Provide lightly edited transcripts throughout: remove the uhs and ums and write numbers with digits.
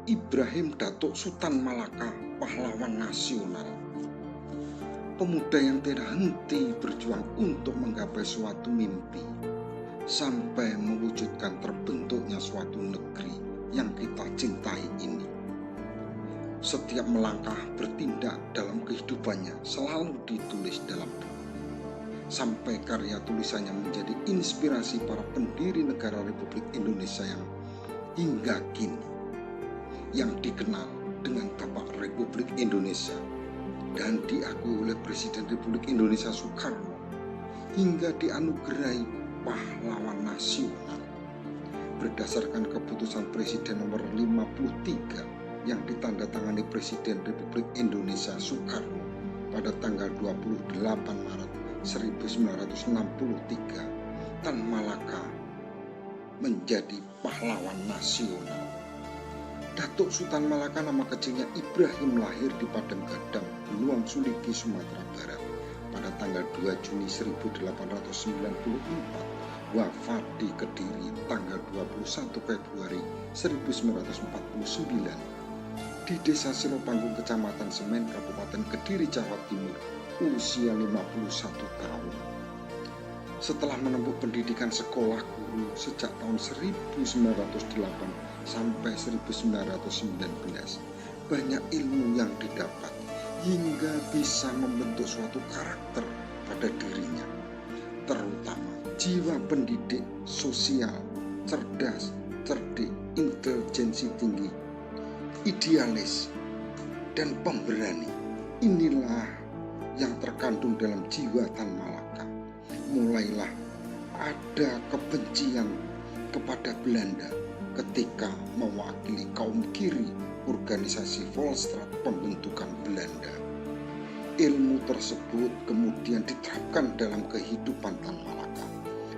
Ibrahim Datuk Sultan Malaka, pahlawan nasional. Pemuda yang tidak henti berjuang untuk menggapai suatu mimpi, sampai mewujudkan terbentuknya suatu negeri yang kita cintai ini. Setiap melangkah bertindak dalam kehidupannya selalu ditulis dalam buku, sampai karya tulisannya menjadi inspirasi para pendiri negara Republik Indonesia yang hingga kini yang dikenal dengan tapak Republik Indonesia dan diakui oleh Presiden Republik Indonesia Soekarno hingga dianugerahi pahlawan nasional berdasarkan keputusan Presiden nomor 53 yang ditandatangani Presiden Republik Indonesia Soekarno pada tanggal 28 Maret 1963. Tan Malaka menjadi pahlawan nasional. Datuk Sultan Malaka nama kecilnya Ibrahim lahir di Padang Gadang, Beluang Suliki, Sumatera Barat pada tanggal 2 Juni 1894, wafat di Kediri tanggal 21 Februari 1949 di Desa Silopanggung, Kecamatan Semen, Kabupaten Kediri, Jawa Timur, usia 51 tahun. Setelah menempuh pendidikan sekolah guru sejak tahun 1908 sampai 1919, banyak ilmu yang didapat hingga bisa membentuk suatu karakter pada dirinya, terutama jiwa pendidik, sosial, cerdas, cerdik, intelijensi tinggi, idealis, dan pemberani. Inilah yang terkandung dalam jiwa Tan Malaka. Mulailah ada kebencian kepada Belanda ketika mewakili kaum kiri organisasi Volksstraat pembentukan Belanda. Ilmu tersebut kemudian diterapkan dalam kehidupan Tan Malaka.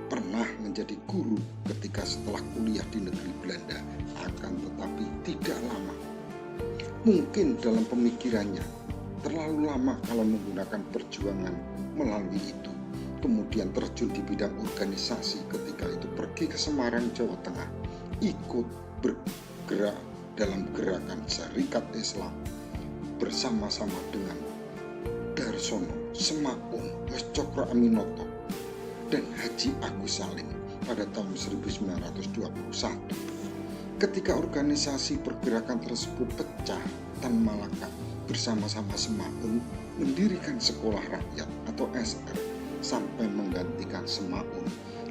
Pernah menjadi guru ketika setelah kuliah di negeri Belanda, akan tetapi tidak lama. Mungkin dalam pemikirannya terlalu lama kalau menggunakan perjuangan melalui itu. Kemudian terjun di bidang organisasi ketika itu pergi ke Semarang, Jawa Tengah, ikut bergerak dalam gerakan Syarikat Islam bersama-sama dengan Darsono, Semaun, Wes Cokro Aminoto, dan Haji Agus Salim pada tahun 1921. Ketika organisasi pergerakan tersebut pecah, Tan Malaka bersama-sama Semaun mendirikan Sekolah Rakyat atau SR sampai menggantikan Semaun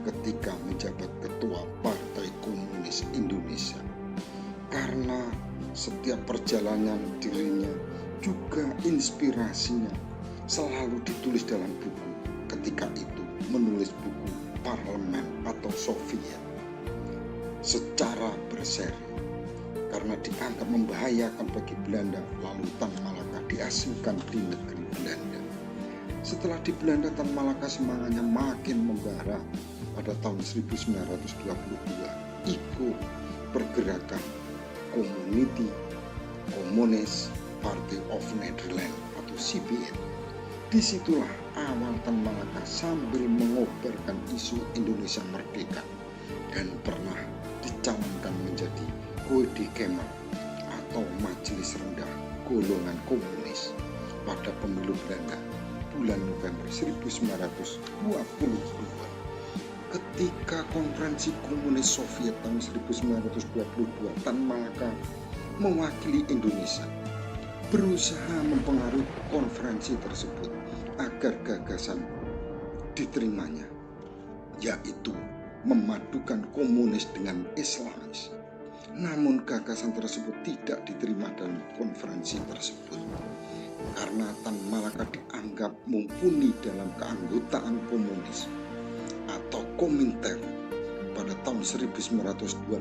ketika menjabat Ketua Partai Komunis Indonesia. Karena setiap perjalanan dirinya juga inspirasinya selalu ditulis dalam buku, ketika itu menulis buku Parlemen atau Soviet secara berseri karena dianggap membahayakan bagi Belanda. Lalu Tan Malaka diasingkan di negeri Belanda. Setelah di Belanda, Tan Malaka semangatnya makin membara. Pada tahun 1922 ikut pergerakan Community Communist Party of Netherlands atau CPN. Disitulah awal Tan Malaka sambil mengobarkan isu Indonesia Merdeka dan pernah dicalonkan menjadi Kode Kemal atau Majelis Rendah Golongan Komunis pada pemilu Belanda bulan November 1922. Ketika konferensi komunis Soviet tahun 1922, Tan Malaka mewakili Indonesia berusaha mempengaruhi konferensi tersebut agar gagasan diterimanya, yaitu memadukan komunis dengan Islamis. Namun gagasan tersebut tidak diterima dalam konferensi tersebut karena Tan Malaka dianggap mumpuni dalam keanggotaan komunis atau Komintern. Pada tahun 1923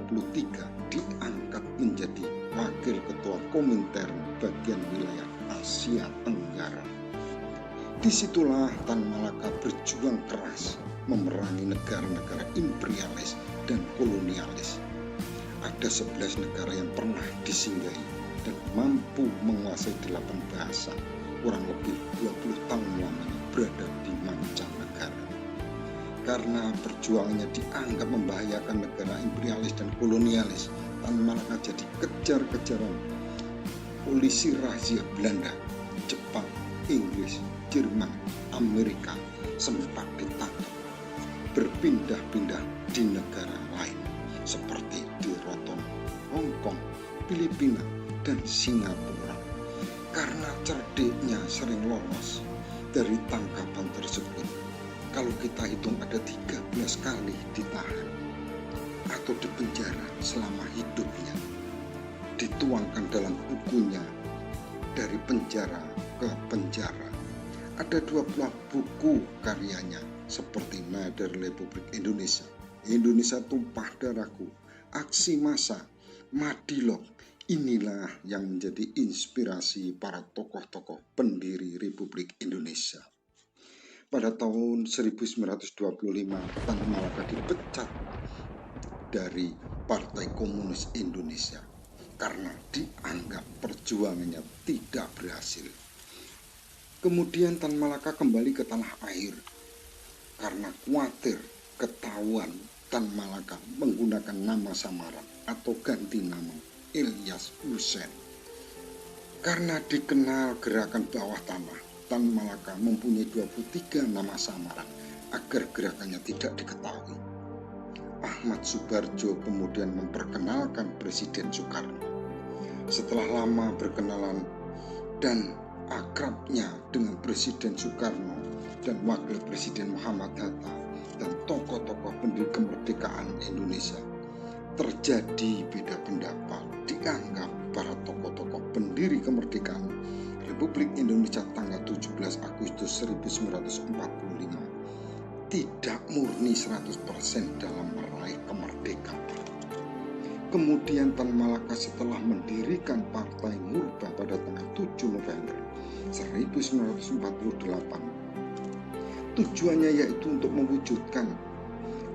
diangkat menjadi wakil ketua Komintern bagian wilayah Asia Tenggara. Disitulah Tan Malaka berjuang keras memerangi negara-negara imperialis dan kolonialis. Ada 11 negara yang pernah disinggahi dan mampu menguasai 8 bahasa. Kurang lebih 20 tahun lamanya berada di mancanegara. Karena perjuangannya dianggap membahayakan negara imperialis dan kolonialis, Tan Malaka jadi kejar-kejaran polisi rahasia Belanda, Jepang, Inggris, Jerman, Amerika sempat ditangkap berpindah-pindah di negara lain seperti di Roton, Hong Kong, Filipina, dan Singapura. Karena cerdiknya sering lolos dari tangkapan tersebut, kalau kita hitung ada 13 kali ditahan atau dipenjara selama hidupnya. Dituangkan dalam bukunya Dari Penjara ke Penjara. Ada 20 buku karyanya seperti Nadar Republik Indonesia, Indonesia Tumpah Darahku, Aksi Massa, Madilog. Inilah yang menjadi inspirasi para tokoh-tokoh pendiri Republik Indonesia. Pada tahun 1925, Tan Malaka dipecat dari Partai Komunis Indonesia karena dianggap perjuangannya tidak berhasil. Kemudian Tan Malaka kembali ke tanah air karena khawatir ketahuan Tan Malaka menggunakan nama samaran atau ganti nama Ilyas Hussein. Karena dikenal gerakan bawah tanah, Tan Malaka mempunyai 23 nama samaran agar gerakannya tidak diketahui. Ahmad Subarjo kemudian memperkenalkan Presiden Soekarno. Setelah lama berkenalan dan akrabnya dengan Presiden Soekarno dan Wakil Presiden Muhammad Hatta dan tokoh-tokoh pendiri kemerdekaan Indonesia, terjadi beda pendapat. Dianggap para tokoh-tokoh pendiri kemerdekaan Republik Indonesia tanggal 17 Agustus 1945 tidak murni 100% dalam meraih kemerdekaan. Kemudian Tan Malaka setelah mendirikan Partai Murba pada tanggal 7 November 1948, tujuannya yaitu untuk mewujudkan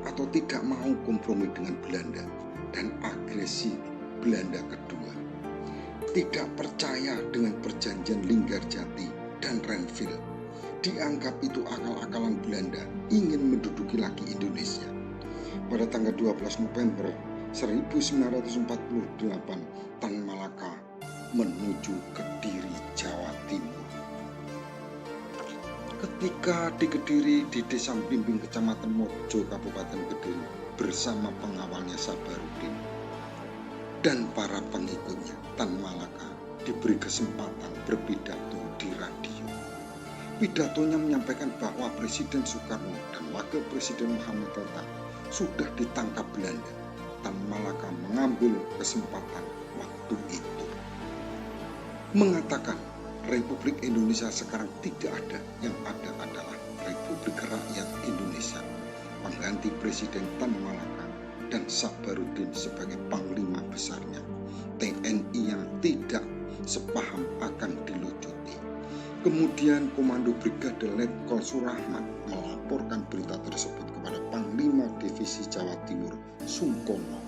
atau tidak mau kompromi dengan Belanda dan agresi Belanda kedua. Tidak percaya dengan perjanjian Linggarjati dan Renville. Dianggap itu akal-akalan Belanda ingin menduduki lagi Indonesia. Pada tanggal 12 November 1948, Tan Malaka menuju Kediri, Jawa Timur. Ketika di Kediri, di Desa Blimbing, Kecamatan Mojo, Kabupaten Kediri, bersama pengawalnya Sabarudin dan para pengikutnya, Tan Malaka diberi kesempatan berpidato di radio. Pidatonya menyampaikan bahwa Presiden Soekarno dan Wakil Presiden Muhammad Hatta sudah ditangkap Belanda. Tan Malaka mengambil kesempatan waktu itu mengatakan Republik Indonesia sekarang tidak ada, yang ada adalah Republik Rakyat Indonesia. Pengganti Presiden Tan Malaka dan Sabarudin sebagai panglima besarnya. TNI yang tidak sepaham akan dilucuti. Kemudian Komando Brigade Letkol Surahman melaporkan berita tersebut kepada Panglima Divisi Jawa Timur Sungkono.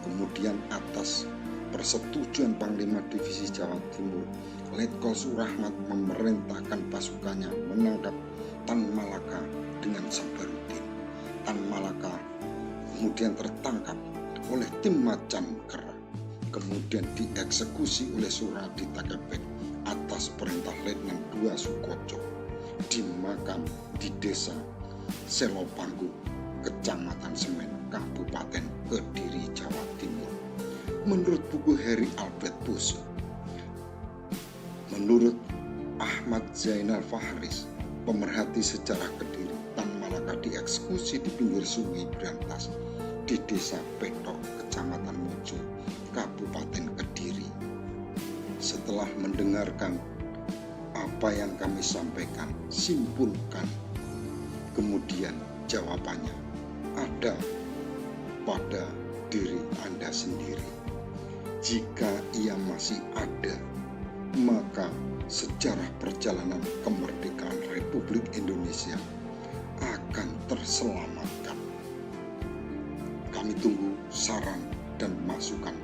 Kemudian atas persetujuan Panglima Divisi Jawa Timur, Letkol Surahman memerintahkan pasukannya menangkap Tan Malaka dengan Sabarudin. Tan Malaka kemudian tertangkap oleh tim Macan Kerah, kemudian dieksekusi oleh Suradita Kepek atas perintah Letnan II Sukoco di makam di Desa Selopanggu, Kecamatan Semen, Kabupaten Kediri, Jawa Timur. Menurut buku Harry Albert Bush, menurut Ahmad Zainal Fahris, pemerhati sejarah Kediri, Tan Malaka dieksekusi di pinggir Sungai Brantas di Desa Petok, Kecamatan Mojo, Kabupaten Kediri. Setelah mendengarkan apa yang kami sampaikan, simpulkan. Kemudian jawabannya ada pada diri Anda sendiri. Jika ia masih ada, maka sejarah perjalanan kemerdekaan Republik Indonesia akan terselamatkan. Kami tunggu saran dan masukan